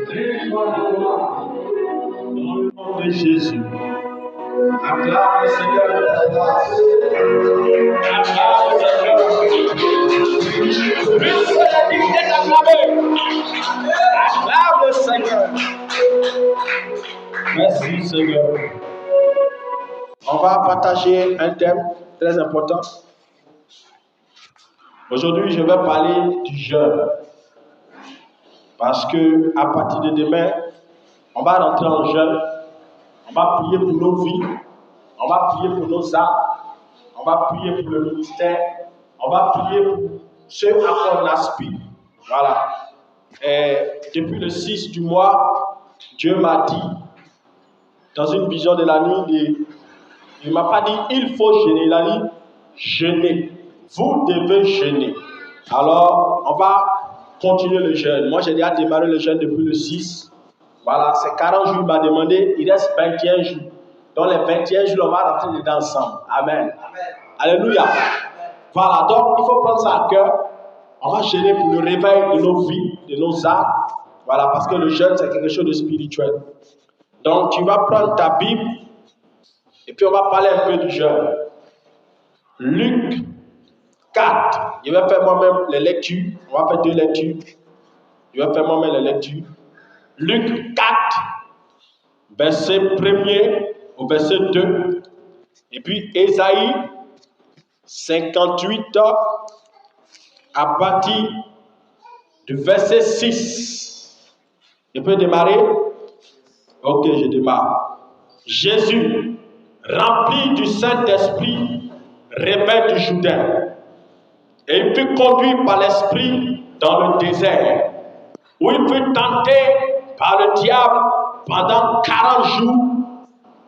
Dans le nom de Jésus. Acclame le Seigneur de la grâce. Acclame le Seigneur. Puisse la dignité d'acclamer. Acclame le Seigneur. Merci Seigneur. On va partager un thème très important. Aujourd'hui, je vais parler du jeûne. Parce que à partir de demain, on va rentrer en jeûne. On va prier pour nos vies. On va prier pour nos âmes. On va prier pour le ministère. On va prier pour ceux à quoi on aspire. Voilà. Et depuis le 6 du mois, Dieu m'a dit, dans une vision de la nuit, il ne m'a pas dit il faut jeûner. Il a dit jeûner. Vous devez jeûner. Alors, on va continuer le jeûne. Moi, j'ai déjà démarré le jeûne depuis le 6. Voilà, c'est 40 jours, il m'a demandé, il reste 21 jours. Dans les 21 jours, on va rentrer dedans ensemble. Amen. Alléluia. Voilà, donc il faut prendre ça à cœur. On va jeûner pour le réveil de nos vies, de nos âmes. Voilà, parce que le jeûne, c'est quelque chose de spirituel. Donc, tu vas prendre ta Bible et puis on va parler un peu du jeûne. Luc 4. Je vais faire moi-même les lectures. On va faire 2 lectures. Je vais faire moi-même les lectures. Luc 4, verset 1er au verset 2. Et puis Ésaïe 58, à partir du verset 6. Je peux démarrer? Ok, je démarre. Jésus, rempli du Saint-Esprit, revint du Jourdain. Et il fut conduit par l'Esprit dans le désert, où il fut tenté par le diable pendant 40 jours.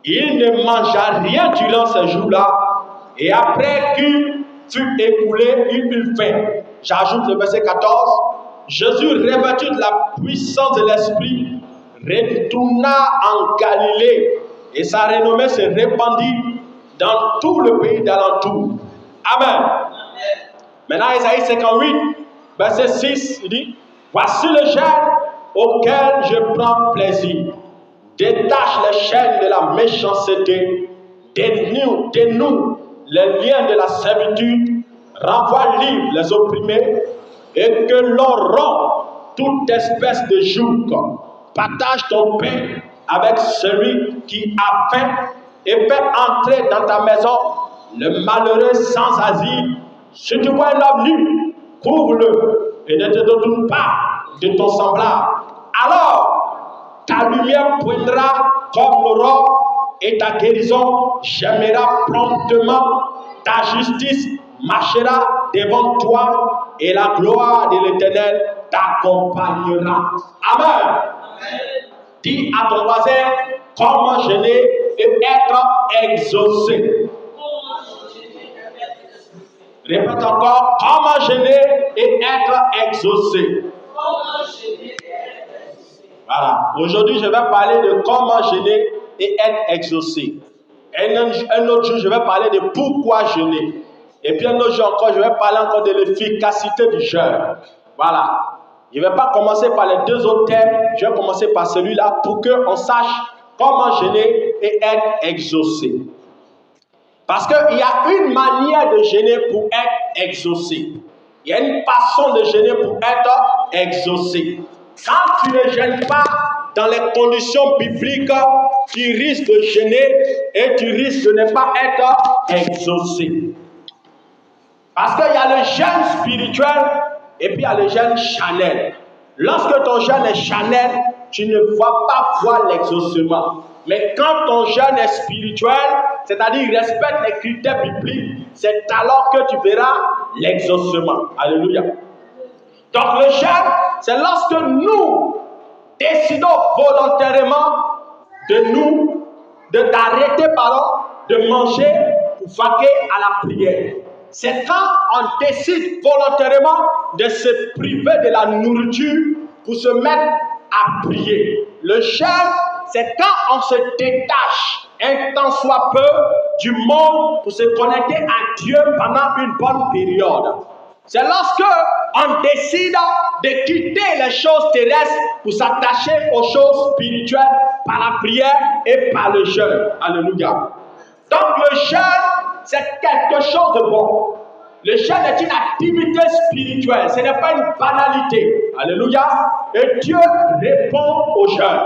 Il ne mangea rien durant ces jours-là. Et après qu'il fut écoulé, il eut faim. J'ajoute le verset 14. Jésus, revêtu de la puissance de l'Esprit, retourna en Galilée. Et sa renommée se répandit dans tout le pays d'alentour. Amen. Maintenant, Ésaïe 58, verset 6, il dit, voici le jeûne auquel je prends plaisir. Détache les chaînes de la méchanceté, dénoue les liens de la servitude, renvoie libre les opprimés, et que l'on rompt toute espèce de joug. Partage ton pain avec celui qui a faim, et fais entrer dans ta maison le malheureux sans asile. Si tu vois un homme nu, couvre-le et ne te détourne pas de ton semblable. Alors, ta lumière poindra comme l'aurore et ta guérison germera promptement. Ta justice marchera devant toi et la gloire de l'Éternel t'accompagnera. Amen. Dis à ton voisin comment jeûner et être exaucé. Répète encore, comment jeûner et être exaucé. Voilà. Aujourd'hui, je vais parler de comment jeûner et être exaucé. Un autre jour, je vais parler de pourquoi jeûner. Et puis un autre jour encore, je vais parler encore de l'efficacité du jeûne. Voilà. Je ne vais pas commencer par les 2 autres thèmes. Je vais commencer par celui-là pour qu'on sache comment jeûner et être exaucé. Parce qu'il y a une manière de jeûner pour être exaucé. Il y a une façon de jeûner pour être exaucé. Quand tu ne jeûnes pas dans les conditions bibliques, tu risques de jeûner et tu risques de ne pas être exaucé. Parce qu'il y a le jeûne spirituel et puis il y a le jeûne charnel. Lorsque ton jeûne est charnel, tu ne vas pas voir l'exaucement. Mais quand ton jeûne est spirituel, c'est-à-dire il respecte les critères bibliques, c'est alors que tu verras l'exaucement. Alléluia. Donc le jeûne, c'est lorsque nous décidons volontairement d'arrêter de manger pour vaquer à la prière. C'est quand on décide volontairement de se priver de la nourriture pour se mettre à prier. Le jeûne, c'est quand on se détache un tant soit peu du monde pour se connecter à Dieu pendant une bonne période. C'est lorsque on décide de quitter les choses terrestres pour s'attacher aux choses spirituelles par la prière et par le jeûne. Alléluia. Donc le jeûne, c'est quelque chose de bon. Le jeûne est une activité spirituelle, ce n'est pas une banalité. Alléluia. Et Dieu répond au jeûne.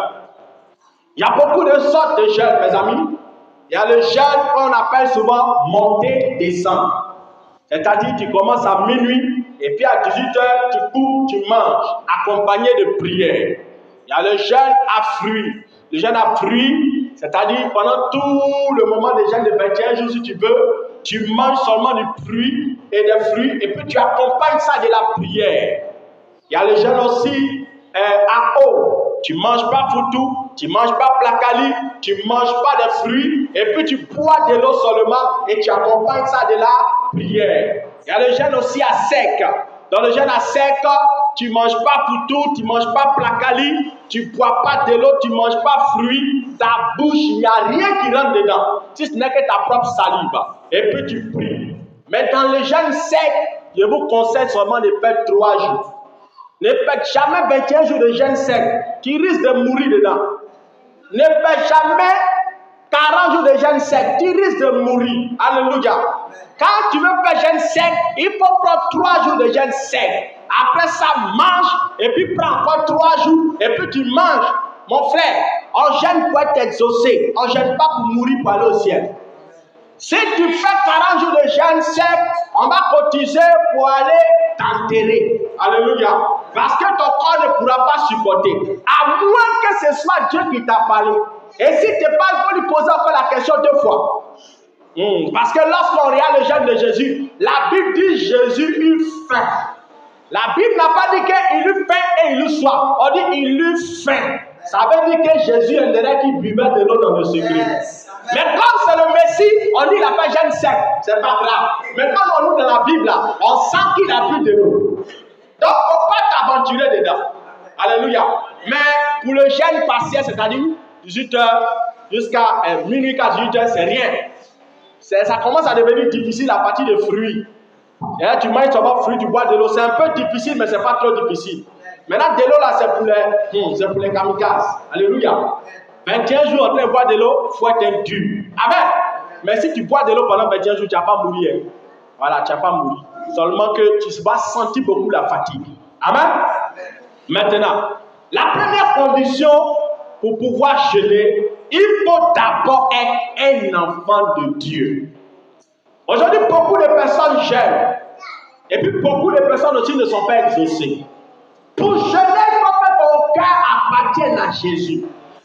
Il y a beaucoup de sortes de jeûnes, mes amis. Il y a le jeûne qu'on appelle souvent monter, descendre. C'est-à-dire tu commences à minuit et puis à 18h, tu cours, tu manges, accompagné de prière. Il y a le jeûne à fruits. Le jeûne à fruits, c'est-à-dire pendant tout le moment des jeûnes de 21 jours, si tu veux, tu manges seulement du fruit et des fruits et puis tu accompagnes ça de la prière. Il y a le jeûne aussi à eau. Tu ne manges pas foutou, tu ne manges pas placali, tu ne manges pas de fruits et puis tu bois de l'eau seulement et tu accompagnes ça de la prière. Il y a le jeûne aussi à sec. Dans le jeûne à sec, tu ne manges pas foutou, tu ne manges pas placali, tu ne bois pas de l'eau, tu ne manges pas fruits, ta bouche, il n'y a rien qui rentre dedans, si ce n'est que ta propre salive. Et puis tu pries. Mais dans le jeûne sec, je vous conseille seulement de faire 3 jours. Ne faites jamais 21 jours de jeûne sec, qui risque de mourir dedans. Ne faites jamais 40 jours de jeûne sec, tu risques de mourir. Alléluia. Quand tu veux faire jeûne sec, il faut prendre 3 jours de jeûne sec. Après ça, mange, et puis prends encore 3 jours, et puis tu manges. Mon frère, on jeûne pour être exaucé. On ne jeûne pas pour mourir pour aller au ciel. Si tu fais 40 jours de jeûne sec, on va cotiser pour aller t'enterrer. Alléluia. Parce que ton corps ne pourra pas supporter. À moins que ce soit Dieu qui t'a parlé. Et si tu parles, il faut lui poser encore la question 2 fois. Parce que lorsqu'on regarde le jeûne de Jésus, la Bible dit Jésus eut faim. La Bible n'a pas dit qu'il eut faim et il eut soif. On dit il eut faim. Ça veut dire que Jésus est le qui buvait de l'eau dans le secret. Yes. Mais comme c'est le Messie, on dit qu'il a fait jeûne sec. C'est pas grave. Mais quand on ouvre dans la Bible, là, on sent qu'il a bu de l'eau. Donc, il ne faut pas t'aventurer dedans. Alléluia. Mais pour le jeûne partiel, c'est-à-dire 18h jusqu'à minuit, 18h, c'est rien. Ça commence à devenir difficile à partir des fruits. Et là, tu manges seulement fruits, tu bois de l'eau. C'est un peu difficile, mais ce n'est pas trop difficile. Maintenant, de l'eau, là, c'est pour les kamikazes. Alléluia. 21 jours en train de boire de l'eau, il faut être dur. Amen. Mais si tu bois de l'eau pendant 21 jours, tu n'as pas mourir. Voilà, tu n'as pas mourir. Seulement que tu vas sentir beaucoup la fatigue. Amen. Maintenant, la première condition pour pouvoir jeûner, il faut d'abord être un enfant de Dieu. Aujourd'hui, beaucoup de personnes jeûnent. Et puis, beaucoup de personnes aussi ne sont pas exaucées. Pour jeûner, il faut que ton cœur appartienne à Jésus.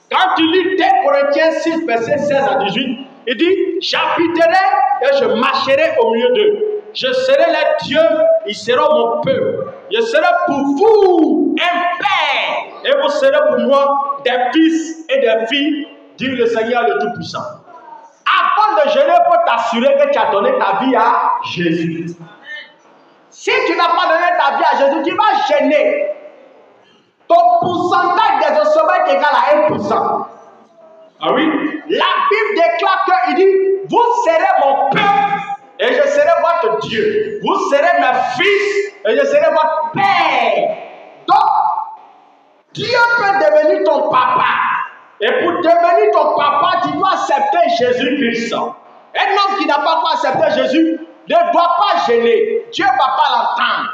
Quand tu lis 2 Corinthiens 6, versets 16 à 18, il dit, j'habiterai et je marcherai au milieu d'eux. Je serai leur Dieu, ils seront mon peuple. Je serai pour vous un père, et vous serez pour moi des fils et des filles, dit le Seigneur le Tout-Puissant. Avant de jeûner, il faut t'assurer que tu as donné ta vie à Jésus. Si tu n'as pas donné ta vie à Jésus, tu vas jeûner. Ton pourcentage d'exaucement est égal à 1%. Ah oui? La Bible déclare qu'il dit, vous serez mon peuple et je serai votre Dieu. Vous serez mes fils et je serai votre père. Donc, Dieu peut devenir ton papa. Et pour devenir ton papa, tu dois accepter Jésus-Christ. Un homme qui n'a pas encore accepté Jésus ne doit pas jeûner. Dieu ne va pas l'entendre.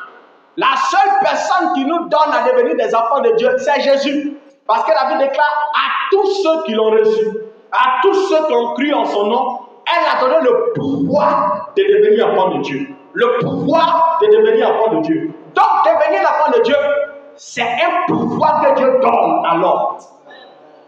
La seule personne qui nous donne à devenir des enfants de Dieu, c'est Jésus. Parce que la Bible déclare à tous ceux qui l'ont reçu, à tous ceux qui ont cru en son nom, elle a donné le pouvoir de devenir enfant de Dieu. Le pouvoir de devenir enfant de Dieu. Donc, devenir l'enfant de Dieu, c'est un pouvoir que Dieu donne à l'homme.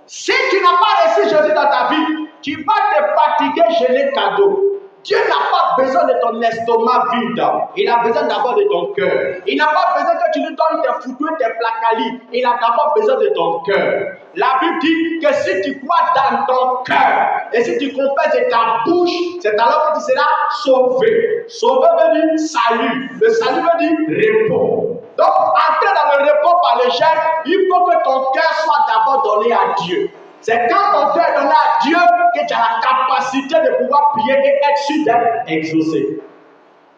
Si tu n'as pas reçu Jésus dans ta vie, tu vas te fatiguer, jeûner cadeau. Dieu n'a pas besoin de ton estomac vide. Il a besoin d'abord de ton cœur. Il n'a pas besoin que tu lui donnes tes foutus et tes placalis. Il a d'abord besoin de ton cœur. La Bible dit que si tu crois dans ton cœur et si tu confesses de ta bouche, c'est alors que tu seras sauvé. Sauvé veut dire salut. Le salut veut dire repos. Donc, entrer dans le repos par le jeûne, il faut que ton cœur soit d'abord donné à Dieu. C'est quand ton cœur est donné à Dieu que tu as la capacité de pouvoir prier et être sûr d'être exaucé.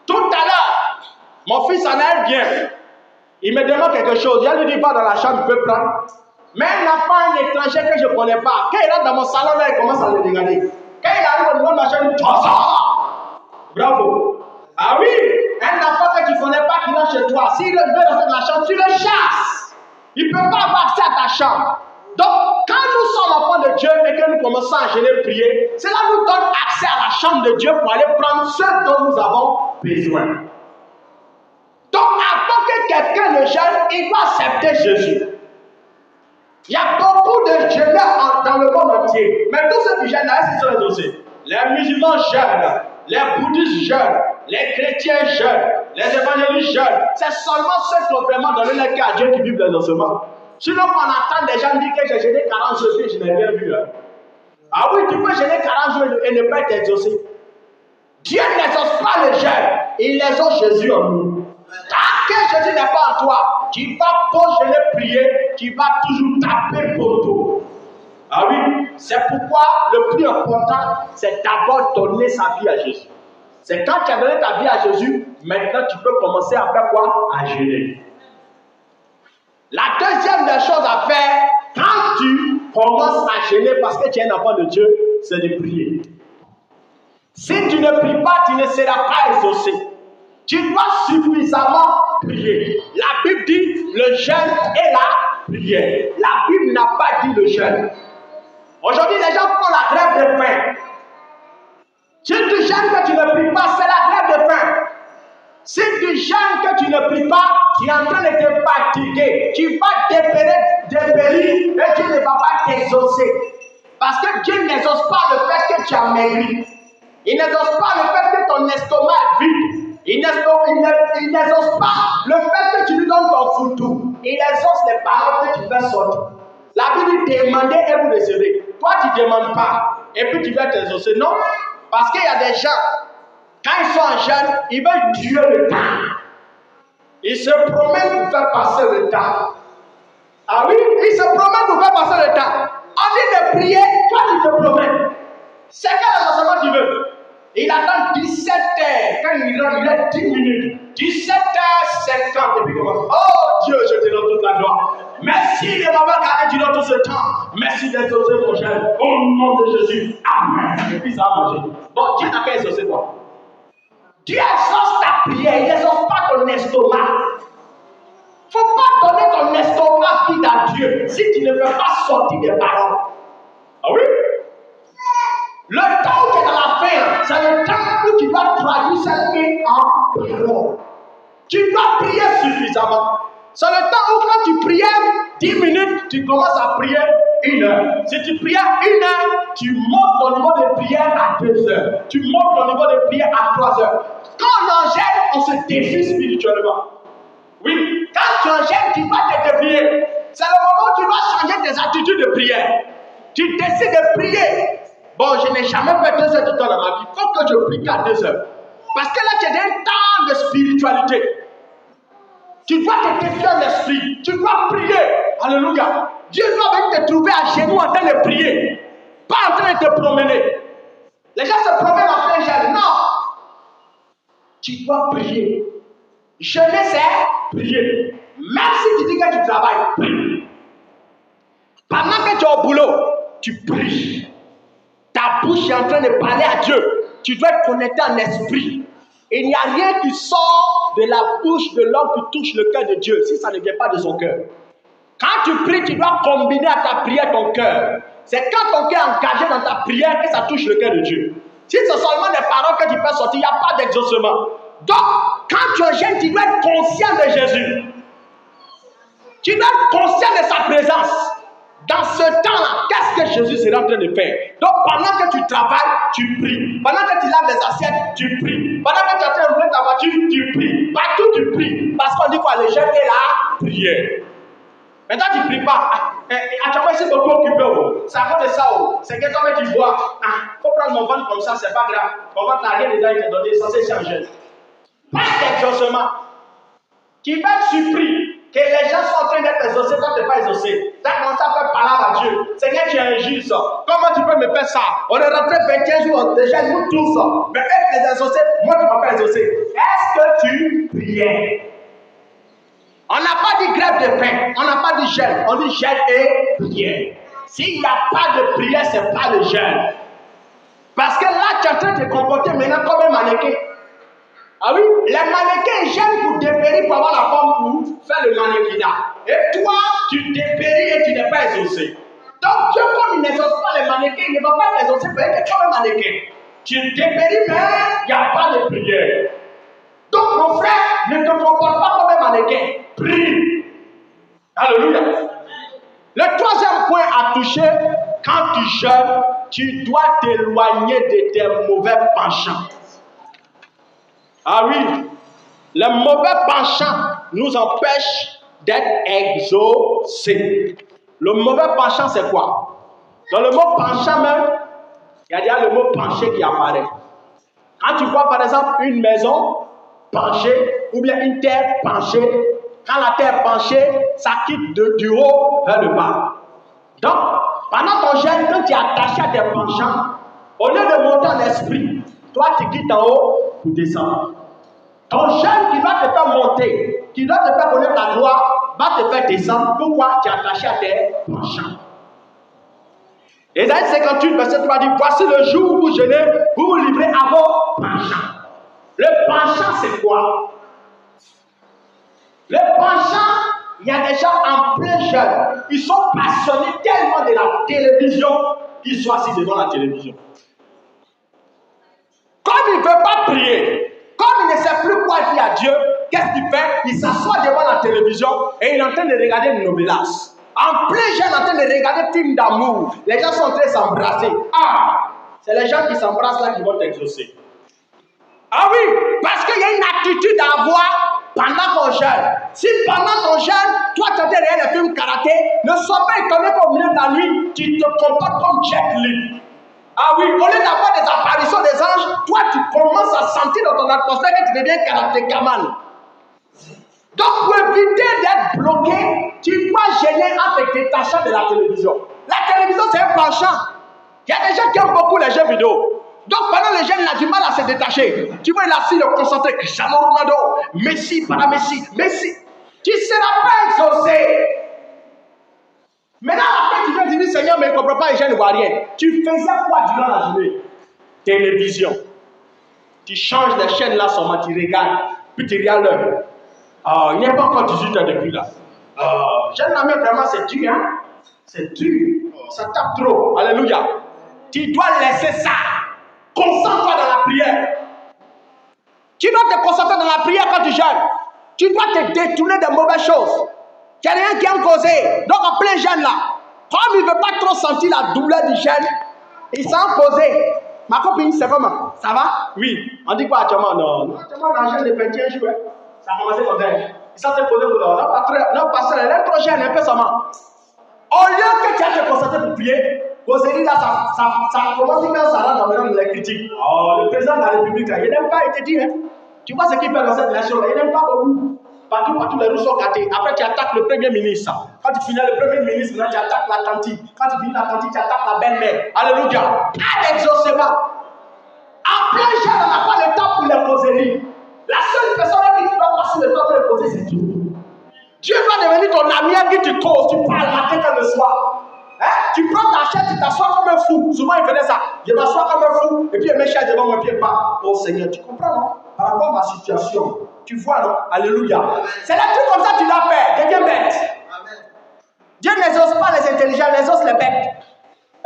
Tout à l'heure, Mon fils en a bien. Il me demande quelque chose. Je lui dis, va dans la chambre, il peut prendre. Mais un enfant, un étranger que je ne connais pas, quand il rentre dans mon salon, là, il commence à le regarder. Quand il arrive au niveau de ma chambre, il dit, ça. Bravo. Ah oui, un enfant que tu ne connais pas qui rentre chez toi, s'il veut rentrer dans la chambre, tu le chasses. Il ne peut pas avoir accès à ta chambre. Donc, quand nous sommes enfants de Dieu et que nous commençons à gêner prier, cela nous donne accès à la chambre de Dieu pour aller prendre ce dont nous avons besoin. Donc, avant que quelqu'un ne gêne, il doit accepter Jésus. Il y a beaucoup de jeûneurs dans le monde entier. Mais tous ceux qui gênent là, c'est sur les dossiers. Les musulmans jeûnent, les bouddhistes jeûnent, les chrétiens jeûnent, les évangélistes jeûnent. C'est seulement ceux qui ont vraiment donné leur cœur à Dieu qui vivent l'exaucement. Sinon, on entend des gens dire que j'ai gêné 40 jours et je n'ai rien vu. Hein. Ah oui, tu peux gêner 40 jours et ne pas être exaucé. Dieu n'exauce pas les jeûnes, il exauce Jésus en nous. Tant que Jésus n'est pas en toi, tu vas pas gêner prier, tu vas toujours taper pour tout. Ah oui, c'est pourquoi le plus important, c'est d'abord donner sa vie à Jésus. C'est quand tu as donné ta vie à Jésus, maintenant tu peux commencer à faire quoi? À gêner. La deuxième des choses à faire, quand tu commences à gêner parce que tu es un enfant de Dieu, c'est de prier. Si tu ne pries pas, tu ne seras pas exaucé. Tu dois suffisamment prier. La Bible dit le jeûne et la prière. La Bible n'a pas dit le jeûne. Aujourd'hui, les gens font la grève de faim. Si tu jeûnes que tu ne pries pas, c'est la grève de faim. Si tu jeûnes que tu ne pries pas, tu es en train de te fatiguer. Tu vas dépérir et Dieu ne va pas t'exaucer. Parce que Dieu n'exauce pas le fait que tu as maigri. Il n'exauce pas le fait que ton estomac est vide. Il n'exauce pas le fait que tu lui donnes ton foutu. Il exauce les paroles que tu fais sortir. La Bible dit demandez et vous recevez. Toi, tu ne demandes pas. Et puis tu vas t'exaucer. Non. Parce qu'il y a des gens, quand ils sont en jeûne, ils veulent tuer le temps. Ils se promènent pour faire passer le temps. Ah oui, ils se promènent pour faire passer le temps. En lieu de prier, toi tu te promènes. C'est quel exaucement tu veux? Il attend 17 heures. Quand il rentre, il a 10 minutes. 17h50. Et puis il commence. Oh Dieu, je te donne toute la gloire. Merci de m'avoir gardé durant tout ce temps. Merci d'exaucer mon jeûne. Au nom de Jésus. Amen. Et puis ça a mangé. Bon, Dieu n'a qu'à exaucer toi. Dieu exauce ta prière. Il n'exauce pas ton estomac. Il ne faut pas donner ton estomac vide à Dieu si tu ne veux pas sortir des paroles. Ah oui? Le temps où tu es dans la faim, c'est le temps où tu dois traduire cette faim en parole. Tu dois prier suffisamment. C'est le temps où quand tu priais 10 minutes, tu commences à prier 1 heure. Si tu priais 1 heure, tu montes ton niveau de prière à 2 heures. Tu montes ton niveau de prière à 3 heures. Quand on en gêne, on se défie spirituellement. Oui, quand tu en gênes, tu vas te défier. C'est le moment où tu dois changer tes attitudes de prière. Tu décides de prier. Bon, je n'ai jamais fait 2 heures de temps dans ma vie. Il faut que je prie qu'à 2 heures. Parce que là, tu as un temps de spiritualité. Tu dois te défier en esprit. Tu dois prier. Alléluia. Dieu doit même te trouver à genoux en train de prier. Pas en train de te promener. Les gens se promènent en plein jeûne. Non. Tu dois prier. Jeûner, c'est prier. Même si tu dis que tu travailles, prie. Pendant que tu es au boulot, tu pries. Ta bouche est en train de parler à Dieu. Tu dois être connecté en esprit. Il n'y a rien qui sort de la bouche de l'homme qui touche le cœur de Dieu si ça ne vient pas de son cœur. Quand tu pries, tu dois combiner à ta prière ton cœur. C'est quand ton cœur est engagé dans ta prière que ça touche le cœur de Dieu. Si c'est seulement des paroles que tu fais sortir, il n'y a pas d'exaucement. Donc, quand tu es jeune, tu dois être conscient de Jésus. Tu dois être conscient de sa présence. Dans ce temps-là, qu'est-ce que Jésus sera en train de faire? Donc, pendant que tu travailles, tu pries. Pendant que tu laves les assiettes, tu pries. Pendant que tu es en train de rouler ta voiture, tu pries. Partout, tu pries. Parce qu'on dit quoi? Le jeûne est la prière. Maintenant, tu ne pries pas. À chaque fois, c'est beaucoup occupé. C'est à cause de ça. C'est que toi, tu vois. Il faut prendre mon ventre comme ça, c'est pas grave. Mon ventre n'a rien déjà été donné. Ça, c'est changer. Pas d'exaucement. Tu vas être surpris que les gens sont en train d'être exaucés, toi tu n'es pas exaucé. Tu as commencé à faire parler à Dieu. Seigneur, tu es injuste. Comment tu peux me faire ça? On est rentré 21 jours déjà, nous tous. Mais être les exaucés, moi tu ne m'as pas exaucé. Est-ce que tu priais. On n'a pas dit grève de faim, on n'a pas dit jeûne, on dit jeûne et prière. S'il n'y a pas de prière, ce n'est pas le jeûne. Parce que là, tu es en train de te comporter maintenant comme un mannequin. Ah oui, les mannequins gênent pour dépérir pour avoir la forme pour faire le mannequinat. Et toi, tu dépéris et tu n'es pas exaucé. Donc Dieu, comme il n'exauce pas les mannequins, il ne va pas t'exaucer pour être comme un mannequin. Tu dépéris, mais il n'y a pas de prière. Donc mon frère, ne te comporte pas comme un mannequin. Prie. Alléluia. Le troisième point à toucher, quand tu jeûnes, tu dois t'éloigner de tes mauvais penchants. Ah oui, les mauvais penchants nous empêchent d'être exaucés. Le mauvais penchant, c'est quoi? Dans le mot penchant même, il y a déjà le mot pencher qui apparaît. Quand tu vois par exemple une maison penchée ou bien une terre penchée, quand la terre est penchée, ça quitte du haut vers le bas. Donc, pendant ton jeûne, quand tu es attaché à tes penchants, au lieu de monter en esprit, toi tu quittes en haut pour descendre. Ton jeûne qui va te faire monter, qui doit te faire connaître la gloire, va te faire descendre. Pourquoi? Tu es attaché à tes penchants. Ésaïe 58, verset 3 dit, voici le jour où vous jeûnez, vous vous livrez à vos penchants. Le penchant, c'est quoi? Le penchant, il y a des gens en plein jeûne. Ils sont passionnés tellement de la télévision qu'ils sont assis devant la télévision. Comme il ne veut pas prier, comme il ne sait plus quoi dire à Dieu, qu'est-ce qu'il fait? Il s'assoit devant la télévision et il est en train de regarder une novelas. En plein jeûne, en train de regarder film d'amour. Les gens sont en train de s'embrasser. Ah! C'est les gens qui s'embrassent là qui vont t'exaucer. Ah oui! Parce qu'il y a une attitude à avoir pendant ton jeûne. Si pendant ton jeûne, toi tu es en train de regarder des films karaté, ne sois pas étonné qu'au milieu de la nuit, tu te comportes comme Jet Li. Ah oui, au lieu d'avoir des apparitions des anges, toi tu commences à sentir dans ton atmosphère que tu deviens karatékaman. Donc pour éviter d'être bloqué, tu dois gêner en te détachant de la télévision. La télévision c'est un penchant. Il y a des gens qui aiment beaucoup les jeux vidéo. Donc pendant les jeunes, il a du mal à se détacher. Tu vois, il a su le concentrer. Cristiano Ronaldo, Messi, para Messi, Messi. Tu ne seras pas exaucé. Maintenant, après, tu viens dire, Seigneur, mais il ne comprend pas, je ne vois rien. Tu faisais quoi durant la journée? Télévision. Tu changes les chaînes là seulement, tu regardes. Puis tu regardes l'heure. Il n'y a pas encore 18 heures depuis là. Jeune ami, vraiment, c'est dur, hein? C'est dur. Ça tape trop. Alléluia. Tu dois laisser ça. Concentre-toi dans la prière. Tu dois te concentrer dans la prière quand tu jeûnes. Tu dois te détourner des mauvaises choses. Il y a rien qui aime causer. Donc en plein jeûne là, comme il ne veut pas trop sentir la douleur du jeûne, il s'est posé. Ma copine, c'est comment? Ça va? Oui. On dit quoi actuellement? Non. Actuellement, dans le jeûne de petit un jour, ça a commencé comme ça. Il s'est posé pour l'heure. Non, pasteur, elle est trop jeune, un peu seulement. Au lieu que tu ailles te concentrer pour prier, causerie là, ça commence quand ça rentre dans les critiques. Le président de la République, là, il n'aime pas, il te dit, hein. Tu vois ce qu'il fait dans cette nation, il n'aime pas beaucoup. Partout, les rues sont gâtés. Après, tu attaques le premier ministre. Quand tu finis le premier ministre, maintenant, tu attaques la tante. Quand tu finis la tante, tu attaques la belle-mère. Alléluia. Pas d'exaucement. En plein jeûne, on n'a pas le temps pour les causeries. La seule personne qui doit passer le temps pour les causer, c'est Dieu. Dieu doit devenir ton ami à qui tu causes. Tu parles matin comme le soir. Hein? Tu prends ta chaise, tu t'assois comme un fou. Souvent, il faisait ça. Je m'assois comme un fou. Et puis, il met chaise devant mon pied pas. Oh Seigneur, tu comprends, non? Par rapport à ma situation. Tu vois, non? Alléluia. C'est la truc comme ça que tu dois faire. Deviens bête. Amen. Dieu n'exauce pas les intelligents, il exauce les bêtes.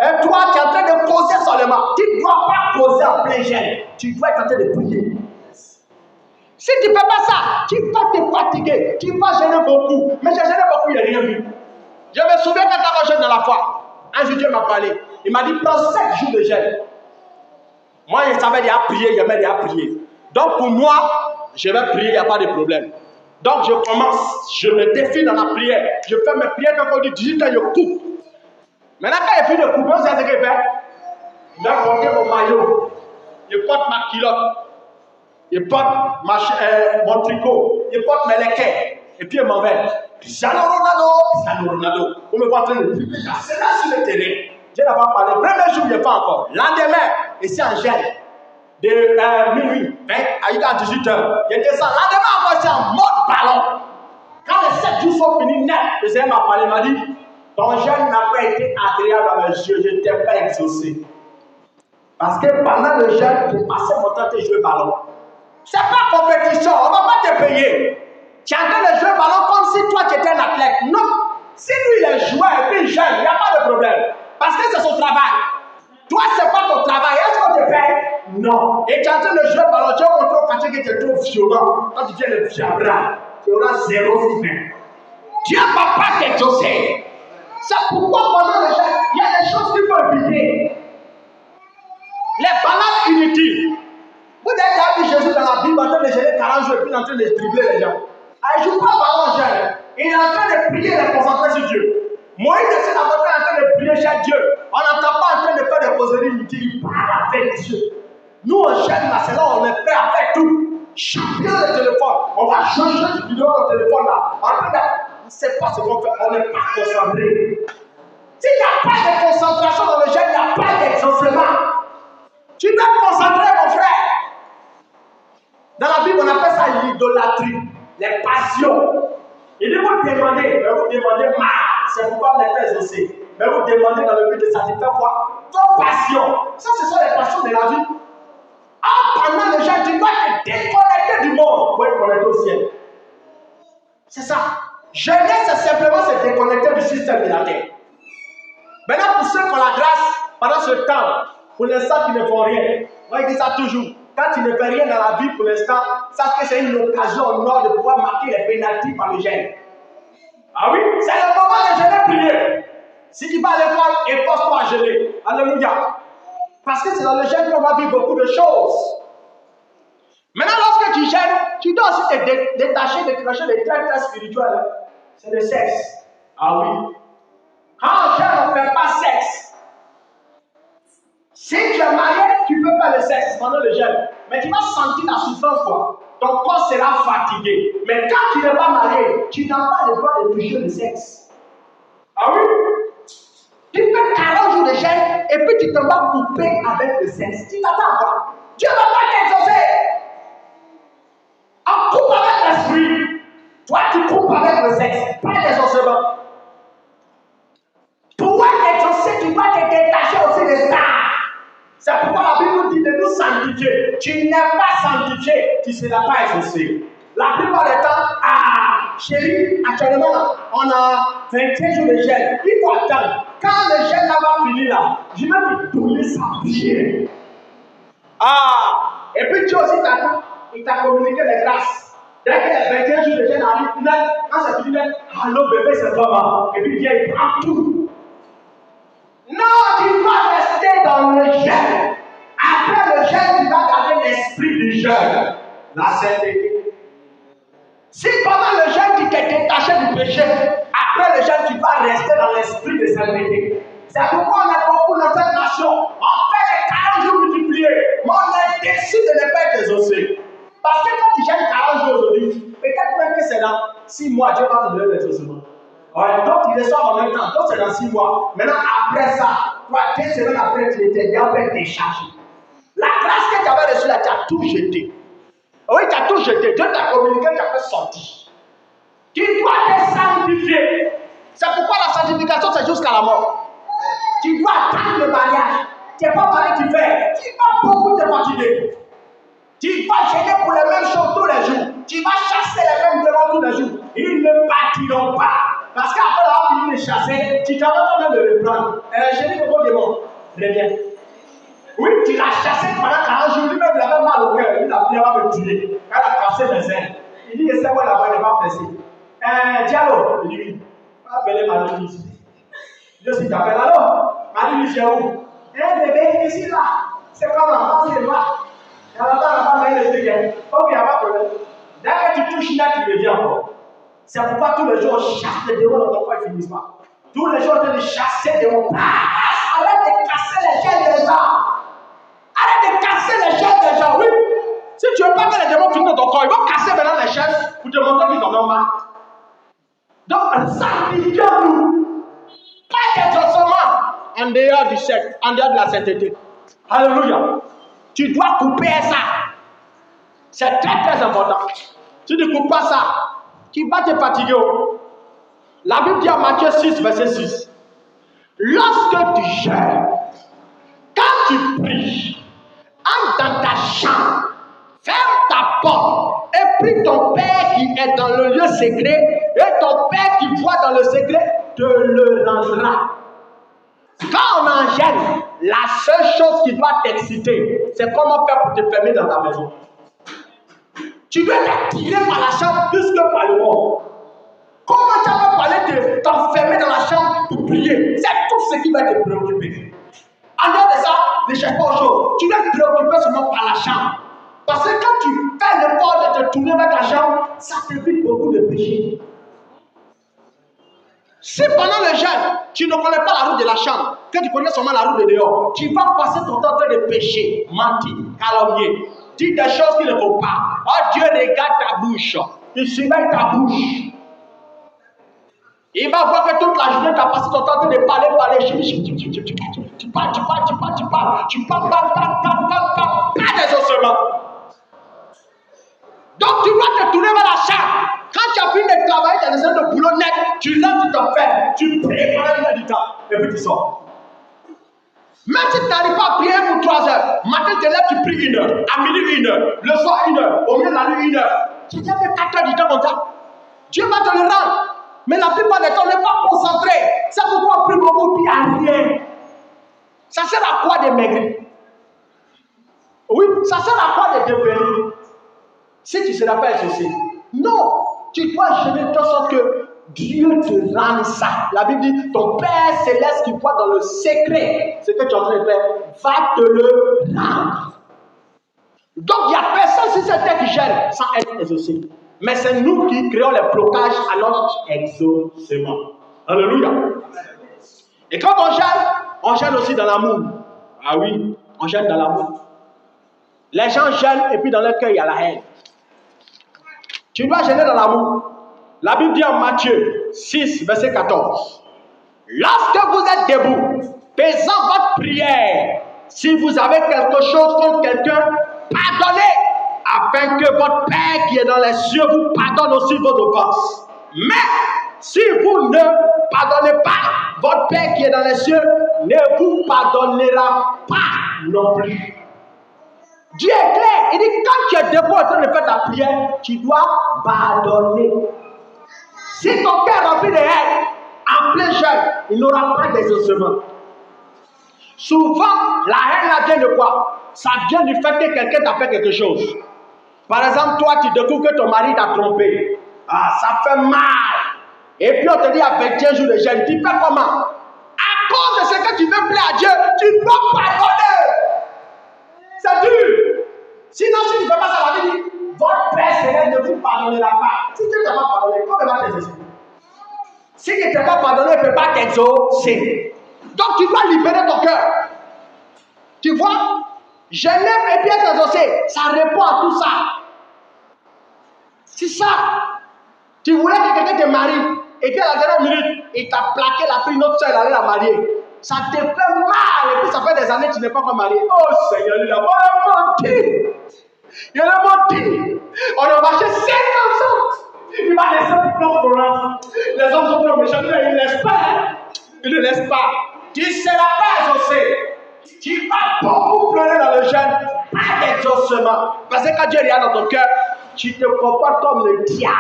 Et toi, tu es en train de causer seulement. Tu ne dois pas causer en plein jeûne. Tu dois être en train de prier. Si tu ne fais pas ça, tu vas te fatiguer. Tu vas gêner beaucoup. Mais j'ai gêné beaucoup, il n'y a rien vu. Je me souviens quand j'étais jeune dans la foi. Un jour, Dieu m'a parlé. Il m'a dit, prends 7 jours de jeûne. Moi, je savais déjà prier, j'aimais déjà prier. Donc, pour moi, je vais prier, il n'y a pas de problème. Donc, je commence, je me défie dans la prière. Je fais mes prières quand on dit 18 ans, je coupe. Maintenant, quand il finit de couper, on sait ce qu'il fait. Je vais porter mon maillot. Je porte ma culotte. Je porte mon tricot. Je porte mes lèquets. Et puis, je m'en vais. Cristiano Ronaldo. Vous me voyez en train de prier. C'est là sur le terrain. Dieu n'a pas parlé. Premier jour, je ne l'ai pas encore. Lendemain, et c'est en gel. de minuit, à 18h. Je descends. La demain, c'est en mode ballon. Quand les 7 jours sont finis, net, le Seigneur m'a parlé, m'a dit, ton jeûne n'a pas été agréable à mes yeux, je ne t'ai pas exaucé. Parce que pendant le jeûne, j'ai passé mon temps à jouer ballon. Ce n'est pas compétition, on ne va pas te payer. Tu es en train de jouer ballon comme si toi tu étais un athlète. Non. Si lui il est joueur et puis il jeûne, il n'y a pas de problème. Parce que c'est son travail. Toi, ce n'est pas ton travail. Est-ce qu'on te paye? Non. Et tu es en train de jouer ballon, tu vas montrer au quartier que tu es trop violent. Quand tu viens le viabra, tu auras 0 feedback. Dieu ne va pas t'exaucer. C'est pourquoi pendant le jeûne, il y a des choses qu'il faut éviter. Les balades inutiles. Vous avez déjà vu Jésus dans la Bible en train de gêner 40 jours et puis il est en train de dribbler les gens. Il ne joue pas ballon jeune. Il est en train de prier et de concentrer sur Dieu. Moïse est en train de prier chez Dieu. On n'entend pas en train de faire des causeries inutiles. Il parle avec Dieu. Nous, on jeune là, c'est là où on est prêt à faire tout. Champion le téléphone. On va changer de vidéo au téléphone là. En train de... On ne sait pas ce qu'on fait. On n'est pas concentré. S'il n'y a pas de concentration dans le jeune, il n'y a pas d'exaucement. Tu dois te concentrer, mon frère. Dans la Bible, on appelle ça l'idolâtrie, les passions. Il dit vous demandez, mais vous demandez mal, c'est pourquoi on n'est pas exaucé. Mais vous demandez dans le but de satisfaire quoi? Vos passions. Ça, ce sont les passions de la vie. Pendant le jeûne, tu dois te déconnecter du monde pour être connecté au ciel. C'est ça. Jeûner, c'est simplement se déconnecter du système de la terre. Maintenant, pour ceux qui ont la grâce, pendant ce temps, pour l'instant, qui ne font rien, moi, je dis ça toujours. Quand tu ne fais rien dans la vie pour l'instant, sache que c'est une occasion en or de pouvoir marquer les pénaltys par le jeûne. Ah oui, c'est le moment de jeûner prier. Si tu vas à l'école, efforce-toi à jeûner. Alléluia. Parce que c'est dans le jeûne qu'on va vivre beaucoup de choses. Maintenant, lorsque tu jeûnes, tu dois aussi te détacher de quelque chose de très très spirituel. C'est le sexe. Ah oui. Quand on jeûne, on ne fait pas sexe. Si tu es marié, tu ne peux pas le sexe pendant le jeûne. Mais tu vas sentir la souffrance, quoi. Ton corps sera fatigué. Mais quand tu n'es pas marié, tu n'as pas le droit de toucher le sexe. Ah oui? Tu fais 40 jours de jeûne et puis tu te vas couper avec le sexe. Tu t'attends quoi? Dieu ne va pas t'exaucer. On coupe avec l'esprit. Toi, tu coupes avec le sexe. Pas l'exaucement. Pour être exaucé, tu dois te détacher aussi de ça. C'est pourquoi la Bible nous dit de nous sanctifier. Tu n'es pas sanctifié, tu ne seras pas exaucé. La plupart des temps, chérie, actuellement, on a 21 jours de jeûne. Il faut attendre. Quand le jeûne va finir là, je vais te donner ça bien. Et puis Dieu aussi t'attend. Il t'a communiqué les grâces. Dès que les 21 jours de jeûne arrivent, quand ça finit, allô bébé, c'est comment? Et puis viens, il prend tout. Non, tu dois rester dans le jeûne. Après le jeûne, tu vas garder l'esprit du jeûne. La sainteté. Si pendant le jeûne, tu t'es détaché du péché, après le jeûne, tu vas rester dans l'esprit de sainteté. C'est pourquoi on a beaucoup dans cette nation. On fait les 40 jours multipliés. Mais on est déçu de ne pas être exaucé. Parce que quand tu jeûnes 40 jours aujourd'hui, peut-être même que c'est dans 6 mois, Dieu va te donner l'exaucement. Ouais, donc tu reçois en même temps, donc c'est dans 6 mois. Maintenant, après ça, toi, 2 semaines après, tu étais bien fait décharger. La grâce que tu avais reçue là, tu as tout jeté. Oui, tu as tout jeté. Dieu t'a communiqué, tu as fait sortir. Tu dois te sanctifier. C'est pourquoi la sanctification, c'est jusqu'à la mort. Tu dois attendre le mariage. Tu n'es pas marié, tu fais. Tu vas beaucoup te fatiguer. Tu vas gêner pour les mêmes choses tous les jours. Tu vas chasser les mêmes démons tous les jours. Ils ne partiront pas. Parce qu'après avoir fini de chasser, tu t'en vas même de reprendre. J'ai dit que vos démons, reviens. Oui, tu l'as chassé pendant 40 jours. Lui-même, il avait mal au cœur. Il a pris à me tuer. Elle a cassé mes ailes. Il dit que c'est moi là-bas, il n'est pas pressé. Diallo, il dit oui. Appelez Marie ici. Je suis t'appelle alors. Marie, c'est où? Bébé, ici là. C'est comment? C'est là. Là-bas, il est bien. Ok, il n'y a pas de problème. Dès que tu touches là, tu reviens encore. C'est pourquoi tous les jours, on chasse les démons dans ton corps et finissent pas. Tous les jours, on te chasser les démons. Arrête de casser les chaînes des gens. Arrête de casser les chaînes des gens, oui. Si tu ne veux pas que les démons finissent dans ton corps, ils vont casser maintenant les chaînes pour te montrer qu'ils en ont marre. Donc, sanctifions-nous. Pas d'exaucement en dehors du secte, en dehors de la sainteté. Alléluia. Tu dois couper ça. C'est très très important. Si tu ne coupes pas ça, tu vas te fatiguer. La Bible dit en Matthieu 6, verset 6. Lorsque tu jeûnes, quand tu pries, entre dans ta chambre, ferme ta porte et prie ton Père qui est dans le lieu secret, et ton Père qui voit dans le secret te le rendra. Quand on en gêne, la seule chose qui doit t'exciter, c'est comment faire pour te fermer dans ta maison. Tu dois être tiré par la chambre plus que par le monde. Comment tu vas parler de t'enfermer dans la chambre pour prier? C'est tout ce qui va te préoccuper. En dehors de ça, ne cherche pas autre chose. Tu dois te préoccuper seulement par la chambre. Parce que quand tu fais l'effort de te tourner vers ta chambre, ça t'évite beaucoup de péchés. Si pendant le jeûne, tu ne connais pas la route de la chambre, que tu connais seulement la route de dehors, tu vas passer ton temps en train de pécher, mentir, calomnier, dire des choses qu'il ne faut pas. Oh Dieu, regarde ta bouche. Il surveille ta bouche. Il va voir que toute la journée, tu as passé ton temps en train de parler. Tu parles, pas des ossements. Donc tu dois te tourner vers la chambre. Quand tu as fini de travailler, tu as besoin de boulot net, tu lèves, tu t'enfermes, tu pries pendant une heure du temps, et puis tu sors. Même si tu n'arrives pas à prier pour 3 heures, matin tu te lèves, tu pries 1 heure, à midi 1 heure, le soir 1 heure, au milieu de la nuit 1 heure. Tu t'as fait 4 heures du temps comme ça. Dieu va te le rendre. Mais la plupart des temps, on n'est pas concentré. C'est pourquoi on prie beaucoup, puis il n'y a rien. Ça sert à quoi de maigrir? Oui, ça sert à quoi de devenir? Si tu ne seras pas associé. Non, tu dois jeûner de sorte que Dieu te rende ça. La Bible dit, ton Père céleste qui voit dans le secret ce que tu es en train de faire, va te le rendre. Donc, il n'y a personne sur cette terre qui gêne sans être exaucé. Mais c'est nous qui créons les blocages à notre exaucement. Alléluia. Et quand on gêne aussi dans l'amour. Ah oui, on gêne dans l'amour. Les gens gênent et puis dans leur cœur, il y a la haine. Tu dois gêner dans l'amour. La Bible dit en Matthieu 6, verset 14. Lorsque vous êtes debout, faisant votre prière, si vous avez quelque chose contre quelqu'un, pardonnez, afin que votre Père qui est dans les cieux vous pardonne aussi vos offenses. Mais si vous ne pardonnez pas, votre Père qui est dans les cieux ne vous pardonnera pas non plus. Dieu est clair. Il dit quand tu es debout en train de faire ta prière, tu dois pardonner. Si ton cœur est rempli de haine, en plein jeûne, il n'aura pas d'exaucement. Souvent, la haine là vient de quoi? Ça vient du fait que quelqu'un t'a fait quelque chose. Par exemple, toi, tu découvres que ton mari t'a trompé. Ah, ça fait mal. Et puis on te dit à 21 jours de jeûne, tu fais comment? À cause de ce que tu veux plaire à Dieu, tu dois pardonner. C'est dur. Sinon, si tu ne fais pas ça, la vie dit, votre Père céleste ne vous pardonnera pas. Si Dieu ne t'a pas pardonné, comment il va t'exaucer? Si Dieu ne t'a pas pardonné, il ne peut pas t'exaucer. Donc tu dois libérer ton cœur. Tu vois? Jeûner et puis être exaucé, ça répond à tout ça. C'est ça. Tu voulais que quelqu'un te marie et qu'à la dernière minute, il t'a plaqué, il a pris une autre soeur, il allait la marier. Ça te fait mal et puis ça fait des années que tu n'es pas encore marié. Oh Seigneur, il a menti. Il a menti. On a marché 5 ans. Il m'a laissé un plan pour l'homme. Les hommes sont trop méchants, ils ne laissent pas. Ils ne laissent pas. Tu ne seras pas exaucé. Tu vas beaucoup pleurer dans le jeûne, pas d'exaucement. Parce que quand Dieu regarde dans ton cœur, tu te comportes comme le diable.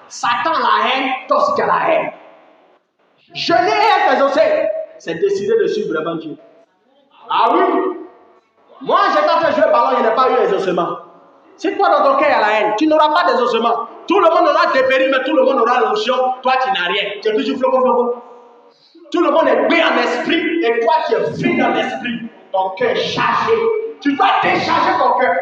Satan a la haine, toi aussi tu as la haine. Jeûner et être exaucé, c'est décider de suivre vraiment Dieu. Ah oui? Moi, j'étais en train de jouer au ballon, il n'y a pas eu exaucement. Si toi dans ton cœur il y a la haine, tu n'auras pas d'exaucement. Tout le monde aura dépéri, mais tout le monde aura l'onction. Toi, tu n'as rien. Tu es toujours floco. Tout le monde est bien en esprit et toi, tu es vide dans l'esprit. Ton cœur est chargé. Tu dois décharger ton cœur.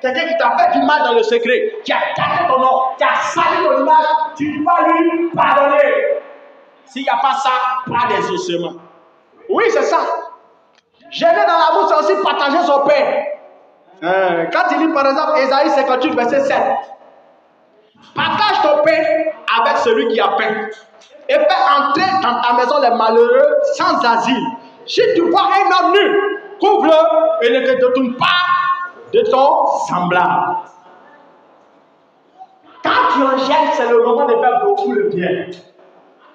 Quelqu'un qui t'a fait du mal dans le secret, qui a cassé ton nom, qui a sali ton image, tu dois lui pardonner. S'il n'y a pas ça, pas d'exaucement. Oui, c'est ça. Jeûner dans l'amour, c'est aussi partager son pain. Quand il lit par exemple Ésaïe 58, verset 7, partage ton pain avec celui qui a faim et fais entrer dans ta maison les malheureux sans asile. Si tu vois un homme nu, couvre-le et ne te détourne pas de ton semblable. Quand tu en jeûnes, c'est le moment de faire beaucoup le bien.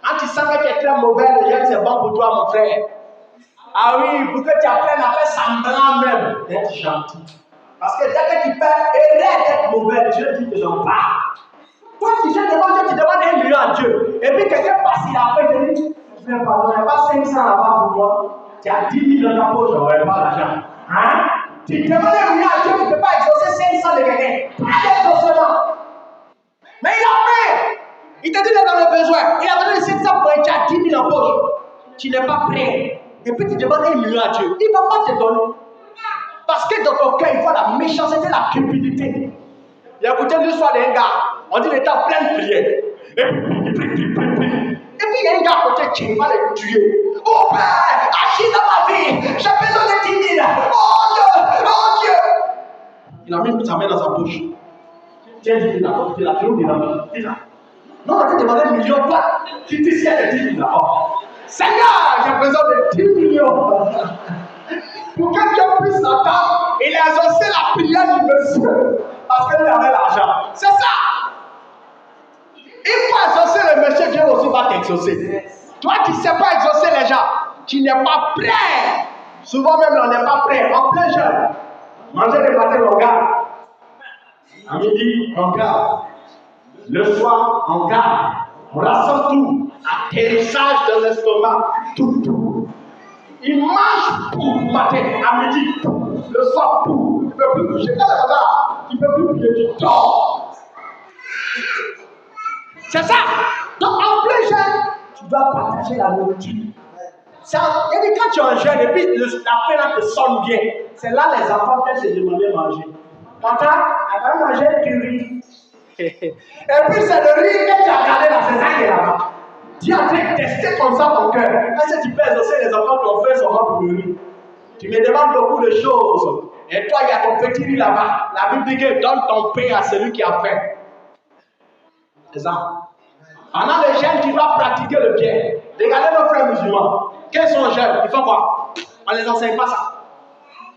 Quand tu sens que tu es très mauvais, le jeûne c'est bon pour toi, mon frère. Ah oui, pour que tu apprennes à faire semblant même d'être gentil. Parce que dès que tu perds et d'être mauvais, Dieu dit que j'en parle. Toi, tu jeûnes devant Dieu, tu demandes 1 million à Dieu. Et puis quelqu'un passe, il a fait, il dit, je ne vais pas, il n'y a pas 500 là-bas pour moi. Tu as 10 000 dans ta poche, je n'aurai pas l'argent. Hein? Tu demandes 1 million à Dieu, tu ne peux pas exaucer 500 de quelqu'un. Pas d'exaucement. Mais il a fait. Il te dit d'être dans le besoin. Il a donné 500 pour tu as 10 000 en poche. Tu n'es pas prêt. Et puis tu demandes 1 million à Dieu. Il ne va pas te donner. Parce que dans ton cœur, il faut la méchanceté, la cupidité. Il a écouté l'histoire d'un gars. On dit qu'il était en pleine prière. Et puis il y a un gars à côté qui va le tuer. Oh Père, agis dans ma vie. J'ai besoin de 10 000. Oh Dieu, oh Dieu. Il a mis sa main dans sa bouche. Tiens, il a dit, il a toujours dit, il a non, on t'a demandé 1 million, toi, tu dis si elle dit 10 000. Seigneur, j'ai besoin de 10 millions. Pour que Dieu puisse l'entendre, il a exaucé la prière du monsieur. Parce qu'il avait l'argent. C'est ça. Il faut exaucer le monsieur, Dieu aussi va t'exaucer. Toi, tu ne sais pas exaucer les gens. Tu n'es pas prêt. Souvent même, on n'est pas prêt. En plein jeûne. Manger le matin, on garde. À midi, on garde. Le soir, on garde. On rassemble tout. Atterrissage dans l'estomac. Tout. Il mange pour le matin, à midi, le soir pour. Tu ne peux plus bouger. Quand le matin, tu ne peux plus bouger, tu dors. C'est ça. Donc en plein jeûne, tu dois partager la nourriture. Il y a des quand tu es en jeûne et puis la faim là te sonne bien. C'est là les enfants qui se demandaient manger. Papa, elle va manger du riz. Et puis c'est le riz que tu as gardé dans ces années là-bas. Tu es en train de tester comme ça ton cœur. Est-ce que tu peux exaucer les enfants qui ont fait seulement pour le riz? Tu me demandes beaucoup de choses. Et toi, il y a ton petit riz là-bas. La Bible dit que donne ton pain à celui qui a faim. C'est ça. Pendant le jeûne, tu dois pratiquer le bien. Regardez nos frères musulmans. Quels sont les jeunes? Ils font quoi? On ne les enseigne pas ça.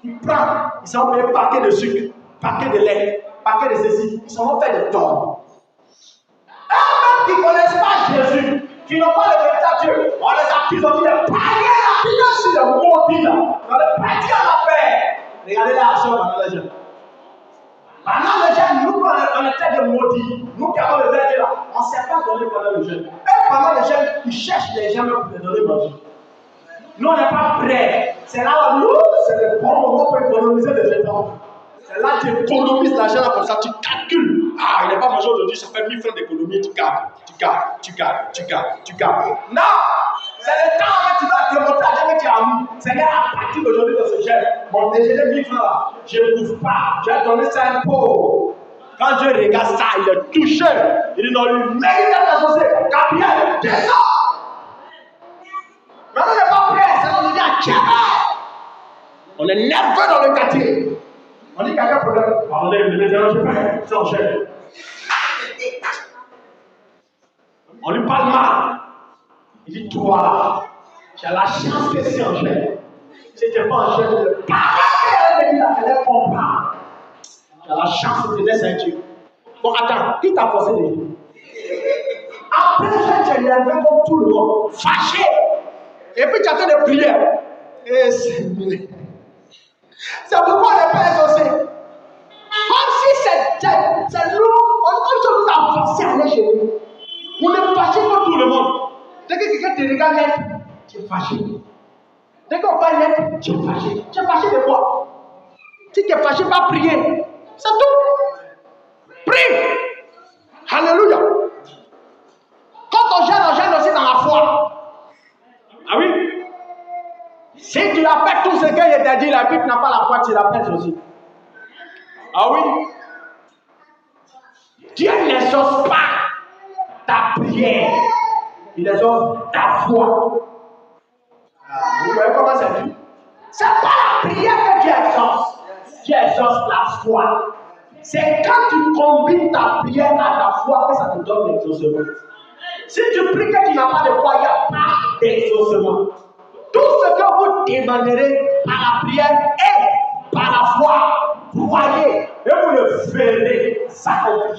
Ils prennent, ils sont payés paquet de sucre, paquet de lait, paquet de ceci. Ils sont faits de tort. Eux-mêmes qui ne connaissent pas Jésus, qui n'ont pas le véritable Dieu, on les accuse, on dit les païens là, qui sont sur le maudit là. On les païens à la paix. Regardez la action pendant le jeûne. Pendant le jeûne, nous, on était des maudits. Nous qui avons le verre là, on ne sait pas donner pendant le jeûne. Et pendant le jeûne, ils cherchent les gens pour les donner manger. Nous, on n'est pas prêts. C'est là où nous, c'est le bon moment pour économiser les états. C'est là que tu économises l'argent là comme ça, tu calcules. Ah, il n'est pas mangé aujourd'hui, ça fait 1000 francs d'économie, tu gardes. Non! C'est le temps où tu vas te montrer à Dieu que tu as mis. Seigneur, à partir d'aujourd'hui dans ce jeûne, mon déjeuner 1000 francs là, je ne bouffe pas. Je vais donner ça à un pauvre. Quand Dieu regarde ça, il est touché. Il dit non, lui, mérite d'être associé. Gabriel, descends! Maintenant, on n'est pas prêt. C'est là on dit à Québec. On est nerveux dans le quartier. On dit quelqu'un pour le. Parlez, ne les dérangez pas. C'est en chaîne. On lui parle mal. Il dit toi, tu as la chance que c'est en chaîne. Si tu n'es pas en chaîne, le parler qu'elle dit là, elle ne comprend pas. Tu as la chance de te laisser un Dieu. Bon, attends, qui t'a forcé de dire? Après, tu es nerveux comme tout le monde. Fâché. Et puis tu attends des prières. Et c'est pourquoi on n'est pas exaucé. Comme si c'est nous, comme si on nous a forcé à aller chez nous. On est fâché comme tout le monde. Dès que quelqu'un te regarde net, tu es fâché. Dès qu'on parle net, tu es fâché. Tu es fâché de quoi? Si tu es fâché, va prier. C'est tout. Prie. Alléluia. Quand on gêne aussi dans la foi. Ah oui? Si tu appelles tout ce que je t'ai dit, la Bible n'a pas la foi, tu l'appelles aussi. Ah oui? Dieu n'exauce pas ta prière. Il exauce ta foi. Vous voyez comment c'est dit? Ce n'est pas la prière que Dieu exauce. Dieu exauce la foi. C'est quand tu combines ta prière à ta foi que ça te donne l'exaucement. Si tu pries que tu n'as pas de foi, il n'y a pas d'exaucement. Tout ce que vous demanderez par la prière et par la foi, vous croyez et vous le verrez s'accomplir.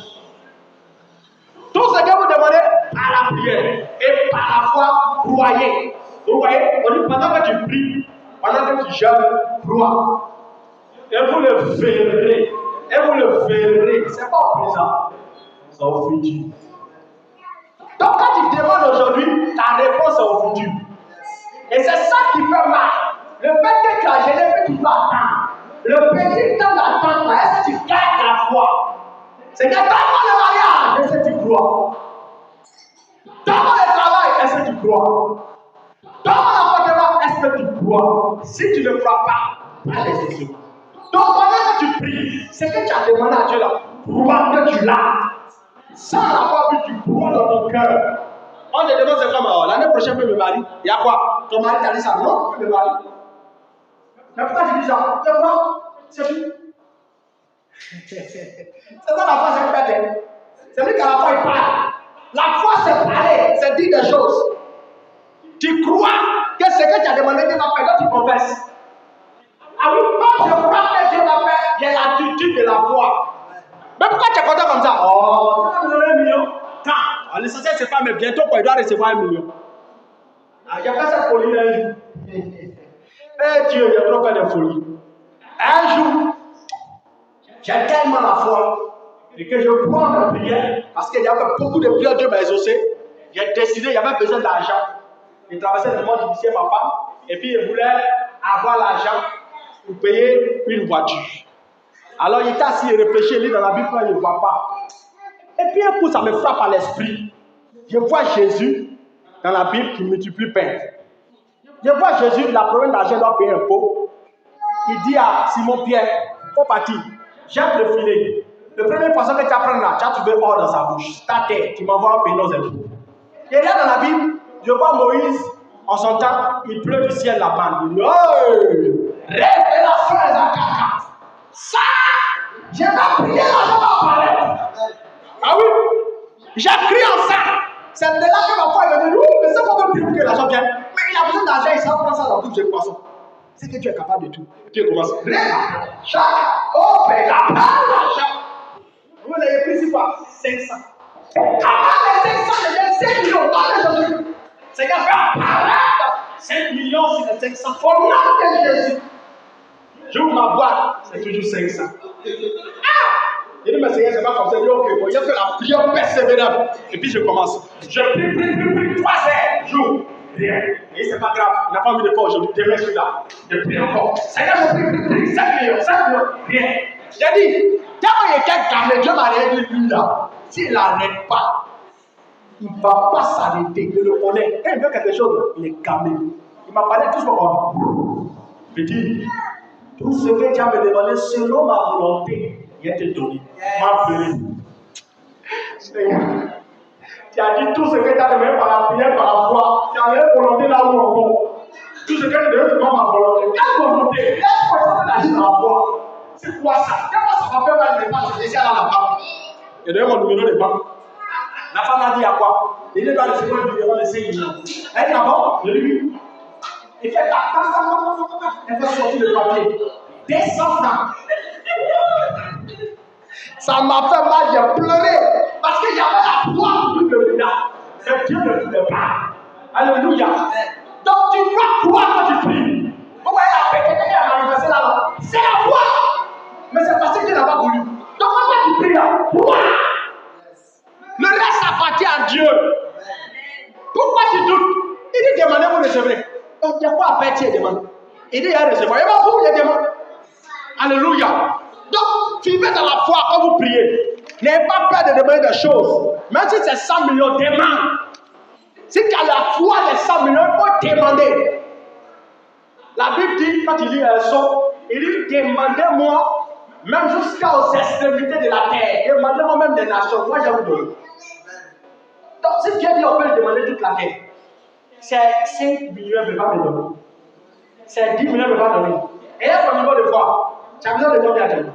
Tout ce que vous demandez par la prière et par la foi, croyez. Vous voyez, on dit pendant que tu pries, pendant que tu jeûnes, crois. Et vous le verrez. Et vous le verrez. C'est pas au présent, c'est au futur. Donc quand tu demandes aujourd'hui, ta réponse est au futur. Et c'est ça qui fait mal. Le fait que tu as gêné, que tu dois attendre. Le petit temps d'attente, est-ce que tu gardes la foi? C'est que donne-moi le mariage, est-ce que tu crois? Donne-moi le travail, est-ce que tu crois? Donne-moi l'appartement, est-ce que tu crois? Si tu ne crois pas, pas les esprits. Donc pendant que tu pries, c'est que tu as demandé à Dieu là, crois que tu l'as. Sans l'avoir vu, tu crois dans ton cœur. On te demande c'est comme l'année prochaine, je peux me marier. Il y a quoi? Ton mari t'a dit ça? Non, je peux me marier. Mais pourquoi tu dis ça? C'est quoi? C'est tout. C'est ça la foi, c'est peut-être. C'est lui qui a la foi, il parle. La foi, c'est parler, c'est dire des choses. Tu crois que ce que tu as demandé, Dieu va faire, quand tu confesses. Ah oui, quand je crois que Dieu va faire, j'ai l'attitude de la foi. Mais pourquoi tu es content comme ça? Oh, tu vas me donner 1 million. Quand? L'essentiel, c'est pas, mais bientôt, il doit recevoir 1 million. Ah, j'ai fait cette folie un jour. Eh Dieu, j'ai trop fait de folie. Un jour, j'ai tellement la foi et que je prends ma prière parce qu'il y avait beaucoup de prières, Dieu m'a exaucé. J'ai décidé, il y avait besoin d'argent. Il traversait le monde judiciaire, ma femme, et puis il voulait avoir l'argent pour payer une voiture. Alors il était assis, il réfléchit, il lit dans la Bible, il ne voit pas. Et puis un coup, ça me frappe à l'esprit. Je vois Jésus dans la Bible qui multiplie pain. Je vois Jésus, la première d'argent doit payer un pot. Il dit à Simon Pierre, il faut partir, jette le filet. Le premier poisson que tu apprends là, tu as trouvé or dans sa bouche. Ta terre, tu m'envoies payer nos impôts. Et là dans la Bible, je vois Moïse, en son temps, il pleut du ciel la manne. Il dit, hey, révélation des attaques. Ça, j'ai pas prié, l'argent va apparaître. Ah oui, j'ai crié en ça. C'est de là que ma foi est venue. Mais c'est qu'on veut plus que l'argent vienne. Mais il a besoin d'argent, il s'en prend ça dans tout ce poisson. C'est que tu es capable de tout. Tu commences. Chaque l'argent. Vous l'avez pris ici par 500. Avant les 500, je viens 5 millions. Dans les Jésus. C'est qu'à faire apparaître 5 millions sur les 500. Pour nom de Jésus. J'ouvre ma boîte, c'est toujours 500. Il dit, mais Seigneur, c'est pas comme ça. Il dit, ok, bon, il y a que la prière persévérante. Et puis je commence. Je prie 3 heures, jour. Rien. Et c'est pas grave. Il n'a pas envie de faire aujourd'hui. Demain, je suis là. Je prie encore. Seigneur, je prie 5 millions, 5 millions. Rien. J'ai dit, quand il était gamé, Dieu m'a réglé lui là. S'il n'arrête pas, il ne va pas s'arrêter. Je le connais. Quand il veut quelque chose, il est gamé. Il m'a parlé tout ce qu'on dit. Petit, tout ce que tu as me demandé selon ma volonté, il te donné. Ma béni. Tu as dit tout ce que tu as demandé par la prière, par la foi. Tu as une volonté là où on va. Tout ce que tu as demandé selon ma volonté. Quelle volonté? Laisse-moi d'agir dans la foi. C'est quoi ça? Comment ça va faire mal de pas? C'est déjà dans la banque. Et d'ailleurs, mon numéro de banque. La femme a dit à quoi? Il dit, doit recevoir un numéro de 5 millions. Elle dit, ah bon? Je lui dis, il fait elle fait sortir le papier. 200 francs. Ça m'a fait mal, j'ai pleuré. Parce qu'il y avait la foi pour le là. Et Dieu ne voulait pas. Alléluia. Donc tu dois croire quand tu pries. Vous voyez la paix qui a manifesté là-bas. C'est la foi. Mais c'est parce que Dieu n'a pas voulu. Donc quand tu pries là, crois. Le reste appartient à Dieu. Pourquoi tu doutes? Il dit demandez, vous recevrez. Donc il y a quoi à faire, tu demandes? Il dit il y a recevoir. Il va vous les demander. Alléluia. Donc, vivez dans la foi quand vous priez. N'ayez pas peur de demander des choses. Même si c'est 100 millions, demande. Si tu as la foi des 100 millions, il faut demander. La Bible dit, quand il lit un son, il dit demandez-moi, même jusqu'aux extrémités de la terre. Demandez-moi même des nations. Moi, je vous donne. Donc, si Dieu dit on peut lui demander toute la terre, c'est 5 millions, il ne va pas me donner. C'est 10 millions, il ne va pas donner. Et là, au niveau de foi, tu as besoin de combien de temps?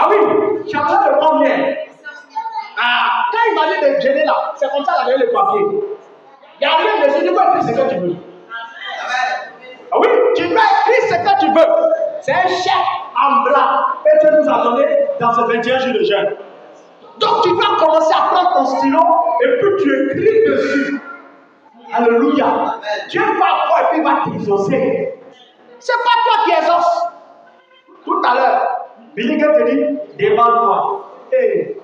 Ah oui, tu as besoin de combien? Ah, quand il m'a dit de gêner là, c'est comme ça qu'il a donné le papier. Il n'y a rien de ce tu peux écrire ce que tu veux. Ah oui, tu peux écrire ce que tu veux. C'est un chèque en blanc. Et Dieu nous a donné dans ce 21 jours de jeûne. Donc tu vas commencer à prendre ton stylo et puis tu écris dessus. Alléluia. Dieu va voir et puis il va t'exaucer. C'est pas toi qui exauces. Tout à l'heure, Billy Gates te dit, demande-moi. Hey.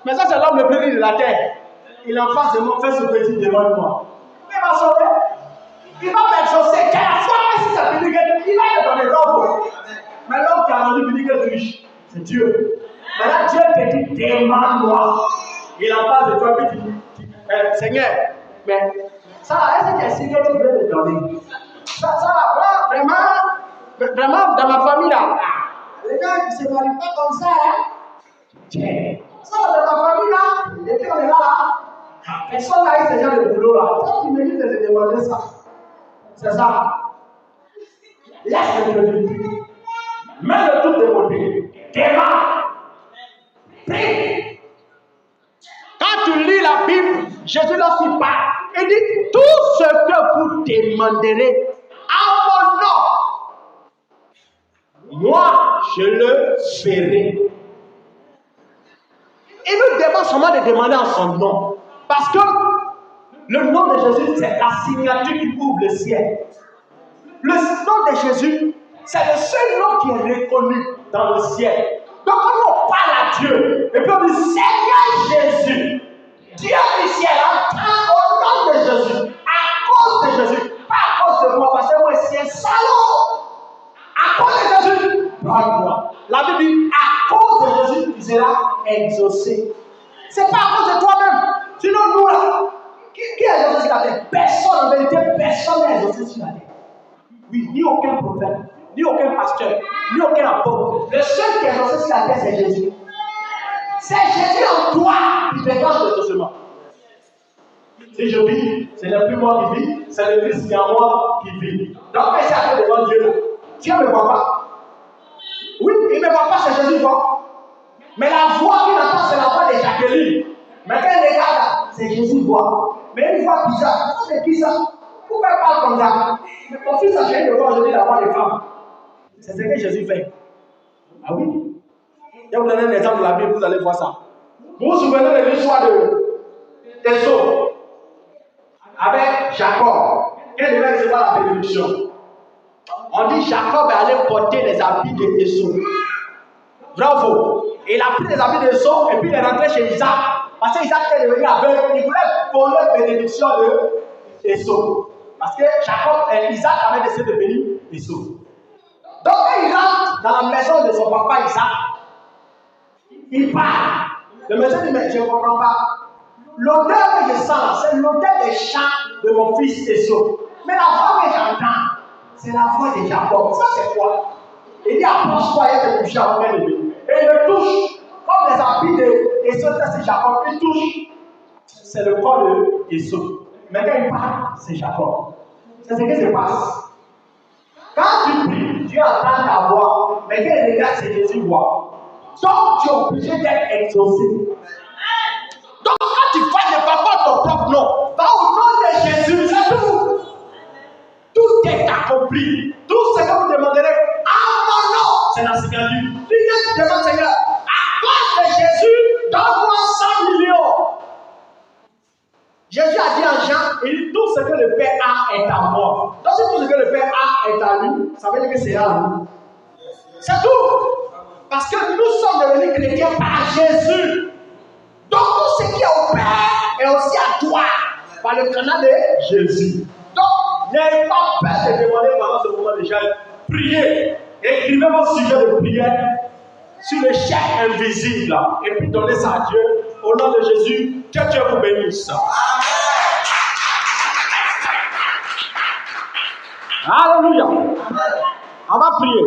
Mais ça, c'est l'homme le plus riche de la terre. Il est en face de moi, fait ce petit, demande-moi. Il va sauver. Il va m'exaucer. Quelle foi, si c'est Billy Gates, il va te donner l'homme. Mais l'homme qui a rendu Billy Gates riche, c'est Dieu. Maintenant, Dieu te dit, demande-moi. Il est en face de toi, et puis tu dis, Seigneur, mais ça, est-ce que c'est Dieu qui veut te donner? Ça, vraiment, dans ma famille, là, les gars, ils ne se marient pas comme ça, hein? Tiens, ça, dans ma famille, là, et puis on est là, personne n'a eu ce genre de boulot, là. Toi, tu me dis de te demander ça. C'est ça. Laisse le Dieu. Mets le tout de côté. Démarre. Prie. Quand tu lis la Bible, Jésus lorsqu'il parle, il dit tout ce que vous demanderez à mon nom, moi je le ferai. Il nous demande seulement de demander en son nom. Parce que le nom de Jésus, c'est la signature qui ouvre le ciel. Le nom de Jésus, c'est le seul nom qui est reconnu dans le ciel. Donc quand on parle à Dieu, et puis on dit Seigneur Jésus, Dieu du ciel, entend au nom de Jésus, à cause de Jésus, pas à cause de moi, parce que moi c'est un salaud. À cause de Jésus, parle-moi. La Bible dit à cause de Jésus, tu seras exaucé. C'est pas à cause de toi-même. Sinon, nous là, qui est exaucé sur la terre? Personne, en vérité, personne n'est exaucé sur la terre. Oui, ni aucun prophète, ni aucun pasteur, ni aucun apôtre. Le seul qui est exaucé sur la terre, c'est Jésus. C'est Jésus en toi qui déclenche l'exaucement. Si je vis, ce n'est plus moi qui vis, c'est le Christ qui est en moi qui vit. Donc, quand c'est à devant Dieu, Dieu ne me voit pas. Oui, il ne me voit pas, c'est Jésus qui voit. Mais la voix qu'il entend, c'est la voix de Jacqueline. Mais quand il regarde là, c'est Jésus qui voit. Mais une voix bizarre. Ça, c'est qui ça? Pourquoi il parle comme ça? Mais mon fils a changé de voix aujourd'hui, la voix des femmes. C'est ce que Jésus fait. Ah oui? Je vais vous donner un exemple de la Bible, vous allez voir ça. Vous vous souvenez de l'histoire d'Esau avec Jacob, qui devait recevoir la bénédiction. On dit Jacob est allé porter les habits d'Esau. Bravo. Il a pris les habits d'Esau et puis il est rentré chez Isaac. Parce que Isaac est devenu aveugle, il voulait voler la bénédiction d'Esau. Parce que Isaac avait décidé de bénir Esau. Donc quand il rentre dans la maison de son papa Isaac, il parle. Le monsieur dit, mais je ne comprends pas. L'odeur que je sens, c'est l'odeur des champs de mon fils Esau. Mais la voix que j'entends, c'est la voix de Jacob. Ça, c'est quoi? Il dit, approche-toi et te toucher avant de lui. Et il le touche. Comme les habits d'Esau, c'est Jacob. Il touche. C'est le corps d'Esau. Mais quand il parle, c'est Jacob. C'est ce qui se passe. Quand tu pries, Dieu entend ta voix. Mais quand il regarde, c'est Jésus voix. Donc, tu es obligé d'être exaucé. Donc, quand tu fais, ne va pas ton propre nom. Va au nom de Jésus, c'est tout. Tout est accompli. Tout ce que vous demanderez à mon nom, c'est la signature. Tu demandes, Seigneur, à cause de Jésus, donne-moi 100 millions. Jésus a dit en Jean, il dit tout ce que le Père a est à moi. Donc, si tout ce que le Père a est à lui, ça veut dire que c'est à lui. C'est tout. Parce que nous sommes devenus chrétiens par Jésus. Donc tout ce qui est au Père est aussi à toi par le canal de Jésus. Donc n'ayez pas peur de demander pendant ce moment déjà. Priez. Écrivez vos sujets de prière sur le chèque invisible et puis donnez ça à Dieu. Au nom de Jésus, que Dieu vous bénisse. Alléluia. On va prier.